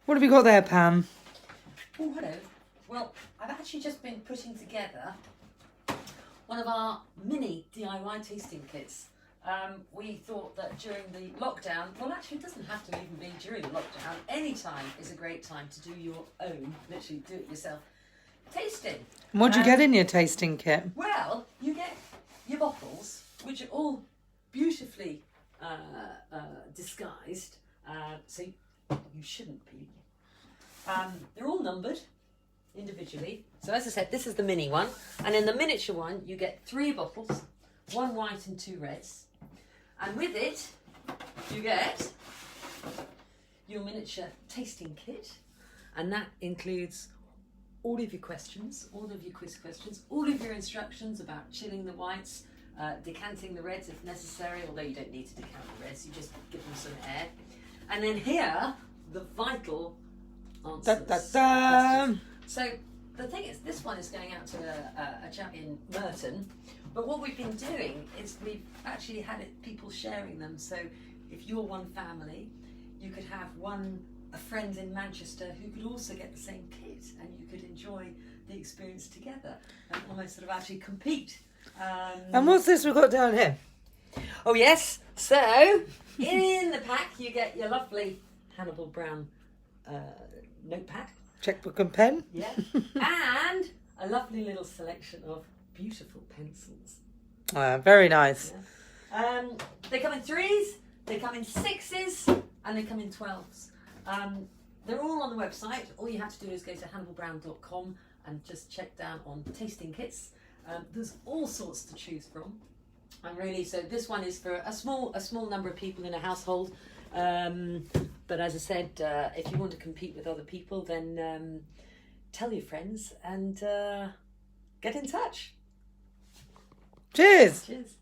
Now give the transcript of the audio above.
What have you got there, Pam? Oh, hello. Well, I've actually just been putting together one of our mini DIY tasting kits. We thought that during the lockdown, well, actually, it doesn't have to even be during the lockdown. Any time is a great time to do your own, literally do it yourself, tasting. What do you get in your tasting kit? Well, you get your bottles, which are all beautifully disguised, so you shouldn't be. They're all numbered individually. So as I said, this is the mini one, and in the miniature one, you get 3 bottles, 1 white and 2 reds. And with it, you get your miniature tasting kit, and that includes all of your questions, all of your quiz questions, all of your instructions about chilling the whites, decanting the reds if necessary, although you don't need to decant the reds, you just give them some air. And then here, the vital answers. Da, da, da. So the thing is, this one is going out to a chap in Merton, but what we've been doing is we've actually had people sharing them. So if you're one family, you could have a friend in Manchester who could also get the same kit, and you could enjoy the experience together and almost sort of actually compete. And what's this we've got down here? Oh yes, so in the pack you get your lovely Hannibal Brown notepad. Checkbook and pen? Yeah. And a lovely little selection of beautiful pencils. Very nice. Yeah. They come in 3s, they come in 6s, and they come in 12s. They're all on the website. All you have to do is go to hannibalbrown.com and just check down on tasting kits. There's all sorts to choose from. And really, so this one is for a small number of people in a household. But as I said, if you want to compete with other people, then tell your friends and get in touch. Cheers. Cheers.